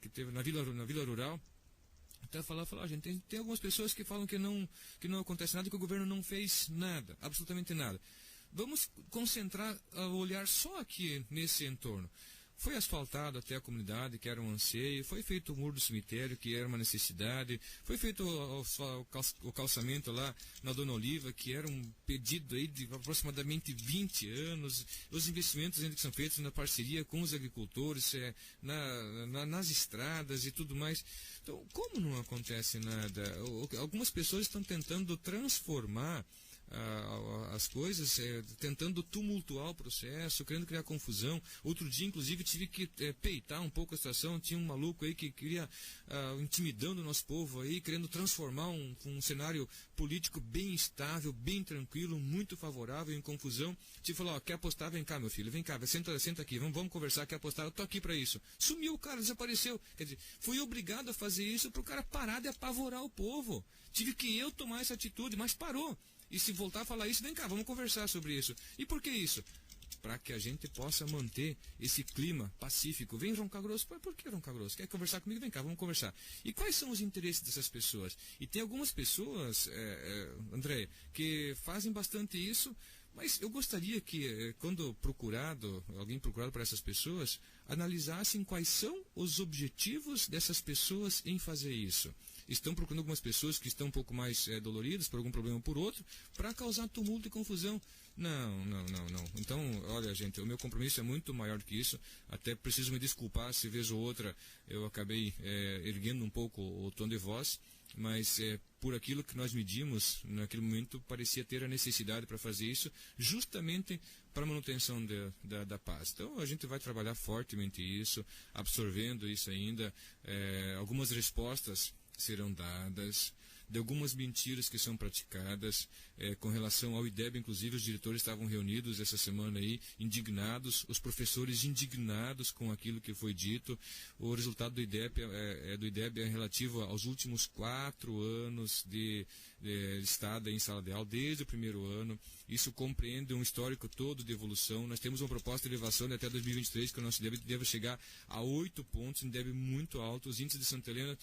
que teve na Vila Rural, até falar, gente, tem algumas pessoas que falam que não acontece nada, que o governo não fez nada, absolutamente nada. Vamos concentrar o olhar só aqui nesse entorno. Foi asfaltado até a comunidade, que era um anseio, foi feito o muro do cemitério, que era uma necessidade, foi feito o calçamento lá na Dona Oliva, que era um pedido aí de aproximadamente 20 anos, os investimentos ainda que são feitos na parceria com os agricultores, nas estradas e tudo mais. Então, como não acontece nada? Algumas pessoas estão tentando transformar as coisas, tentando tumultuar o processo, querendo criar confusão. Outro dia, inclusive, tive que peitar um pouco a situação. Tinha um maluco aí que queria, intimidando o nosso povo aí, querendo transformar um cenário político bem estável, bem tranquilo, muito favorável, em confusão. Tive que falar, quer apostar? Vem cá, meu filho, vem cá, senta aqui, vamos conversar, quer apostar? Eu tô aqui para isso. Sumiu o cara, desapareceu. Quer dizer, fui obrigado a fazer isso para o cara parar de apavorar o povo. Tive que eu tomar essa atitude, mas parou. E se voltar a falar isso, vem cá, vamos conversar sobre isso. E por que isso? Para que a gente possa manter esse clima pacífico. Vem Roncar Grosso, por que Roncar Grosso? Quer conversar comigo? Vem cá, vamos conversar. E quais são os interesses dessas pessoas? E tem algumas pessoas, André, que fazem bastante isso, mas eu gostaria que, quando alguém procurado para essas pessoas, analisassem quais são os objetivos dessas pessoas em fazer isso. Estão procurando algumas pessoas que estão um pouco mais doloridas por algum problema ou por outro, para causar tumulto e confusão. Não. Então, olha, gente, o meu compromisso é muito maior do que isso. Até preciso me desculpar se vez ou outra eu acabei erguendo um pouco o tom de voz, mas por aquilo que nós medimos, naquele momento parecia ter a necessidade para fazer isso, justamente para a manutenção da paz. Então a gente vai trabalhar fortemente isso, absorvendo isso ainda. Algumas respostas serão dadas, de algumas mentiras que são praticadas, com relação ao IDEB, inclusive os diretores estavam reunidos essa semana aí, indignados, os professores indignados com aquilo que foi dito. O resultado do IDEB é relativo aos últimos 4 anos de estada em sala de aula, desde o primeiro ano. Isso compreende um histórico todo de evolução. Nós temos uma proposta de elevação de até 2023, que o nosso IDEB deve chegar a 8 pontos, um IDEB muito alto. Os índices de Santa Helena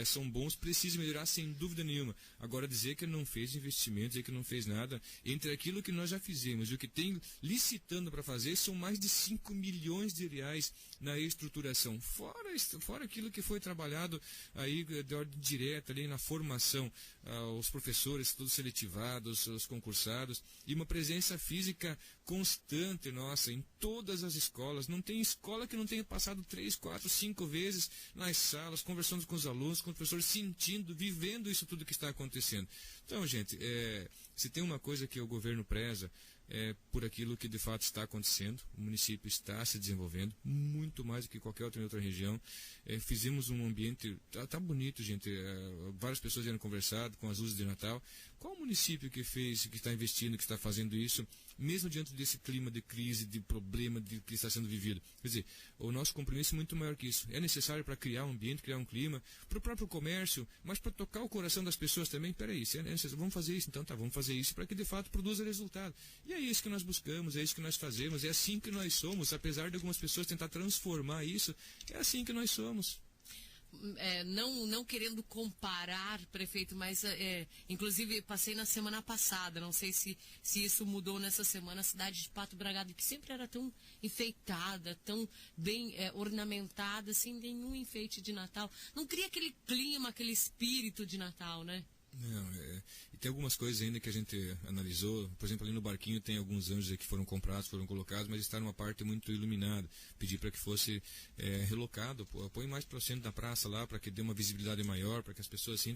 são bons, precisa melhorar sem dúvida nenhuma. Agora, dizer que não fez investimentos, dizer que não fez nada. Entre aquilo que nós já fizemos e o que tem licitando para fazer, são mais de 5 milhões de reais na estruturação. Fora aquilo que foi trabalhado aí de ordem direta ali na formação, os professores todos seletivados, os concursados, e uma presença física constante nossa em todas as escolas. Não tem escola que não tenha passado 3, 4, 5 vezes nas salas, conversando com os alunos, com os professores, sentindo, vivendo isso tudo que está acontecendo. Então, gente, se tem uma coisa que o governo preza, é por aquilo que de fato está acontecendo. O município está se desenvolvendo muito mais do que qualquer outra região. Fizemos um ambiente, tá bonito, gente. Várias pessoas vieram conversar com as luzes de Natal. Qual o município que fez, que está investindo, que está fazendo isso, mesmo diante desse clima de crise, de problema que está sendo vivido? Quer dizer, o nosso compromisso é muito maior que isso. É necessário para criar um ambiente, criar um clima, para o próprio comércio, mas para tocar o coração das pessoas também. Peraí, vamos fazer isso, então tá, vamos fazer isso para que de fato produza resultado. E é isso que nós buscamos, é isso que nós fazemos, é assim que nós somos, apesar de algumas pessoas tentar transformar isso, é assim que nós somos. Não querendo comparar, prefeito, mas inclusive passei na semana passada, não sei se isso mudou nessa semana, a cidade de Pato Bragado, que sempre era tão enfeitada, tão bem ornamentada, sem nenhum enfeite de Natal. Não cria aquele clima, aquele espírito de Natal, né? Não, e tem algumas coisas ainda que a gente analisou. Por exemplo, ali no barquinho tem alguns anjos que foram comprados, foram colocados, mas está numa parte muito iluminada. Pedi para que fosse relocado, põe mais para o centro da praça lá, para que dê uma visibilidade maior, para que as pessoas assim.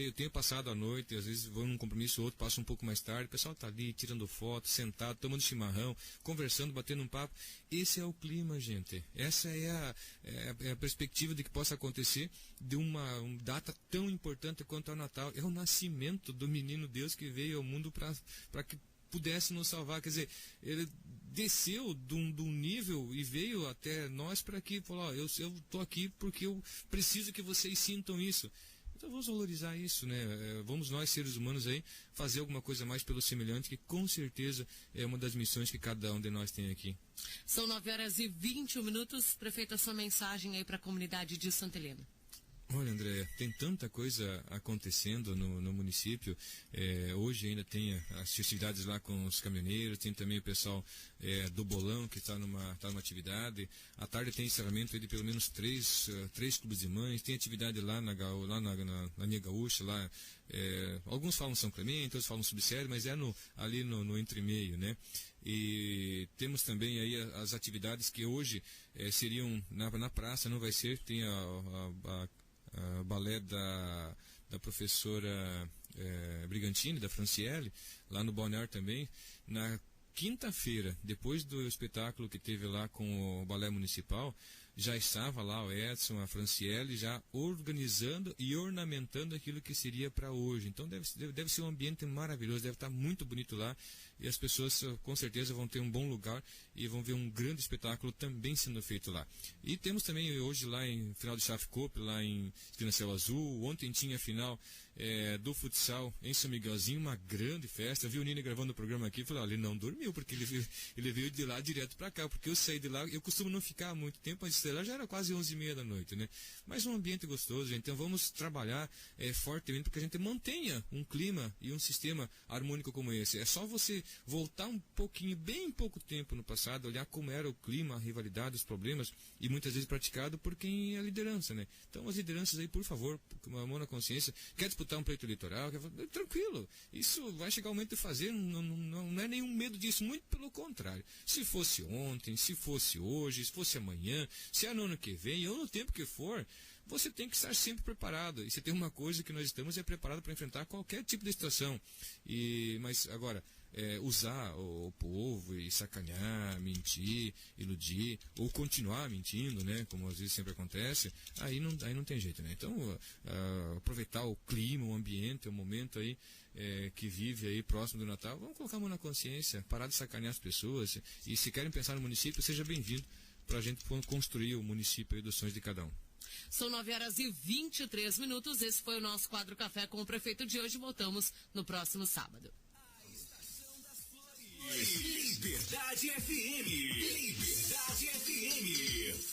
Eu tenho passado a noite, às vezes vou num compromisso ou outro, passo um pouco mais tarde, o pessoal está ali tirando foto, sentado, tomando chimarrão, conversando, batendo um papo. Esse é o clima, gente. Essa é a perspectiva de que possa acontecer de uma data tão importante quanto o Natal. É o nascimento do menino Deus que veio ao mundo para que pudesse nos salvar. Quer dizer, ele desceu de um nível e veio até nós para que falou, eu estou aqui porque eu preciso que vocês sintam isso. Então vamos valorizar isso, né? Vamos nós, seres humanos, aí, fazer alguma coisa mais pelo semelhante, que com certeza é uma das missões que cada um de nós tem aqui. São 9h21. Prefeito, a sua mensagem aí para a comunidade de Santa Helena. Olha, André, tem tanta coisa acontecendo no município. Hoje ainda tem as festividades lá com os caminhoneiros, tem também o pessoal do bolão que está numa atividade. À tarde tem encerramento de pelo menos três clubes de mães, tem atividade lá na linha gaúcha, lá. Alguns falam São Clemente, outros falam Subsérie, mas ali no entremeio, né? E temos também aí as atividades que hoje seriam na praça, não vai ser, tem a balé da professora Brigantini, da Franciele, lá no Balneário também. Na quinta-feira, depois do espetáculo que teve lá com o Balé Municipal, já estava lá o Edson, a Franciele, já organizando e ornamentando aquilo que seria para hoje. Então deve ser um ambiente maravilhoso, deve estar muito bonito lá, e as pessoas com certeza vão ter um bom lugar e vão ver um grande espetáculo também sendo feito lá. E temos também hoje lá em final de Chave Cope, lá em Espinacel Azul. Ontem tinha a final do futsal em São Miguelzinho, uma grande festa. Vi o Nini gravando o programa aqui e falei, ele não dormiu, porque ele veio de lá direto para cá, porque eu saí de lá, eu costumo não ficar muito tempo, antes de lá já era quase 11h30 da noite, né? Mas um ambiente gostoso, gente. Então vamos trabalhar fortemente para que a gente mantenha um clima e um sistema harmônico como esse. É só você voltar um pouquinho, bem pouco tempo no passado, olhar como era o clima, a rivalidade, os problemas, e muitas vezes praticado por quem é a liderança, né? Então as lideranças aí, por favor, com uma mão na consciência, quer disputar um pleito eleitoral, tranquilo, isso vai chegar o momento de fazer, não é nenhum medo disso, muito pelo contrário. Se fosse ontem, se fosse hoje, se fosse amanhã, se é no ano que vem, ou no tempo que for, você tem que estar sempre preparado. E se tem uma coisa que nós estamos, é preparado para enfrentar qualquer tipo de situação. Mas agora, usar o povo e sacanear, mentir, iludir, ou continuar mentindo, né, como às vezes sempre acontece, aí não tem jeito, né? Então, aproveitar o clima, o ambiente, o momento aí que vive aí próximo do Natal, vamos colocar a mão na consciência, parar de sacanear as pessoas, e se querem pensar no município, seja bem-vindo para a gente construir o município aí dos sonhos de cada um. São 9h23. Esse foi o nosso quadro Café com o Prefeito de hoje. Voltamos no próximo sábado. Liberdade FM. Liberdade FM.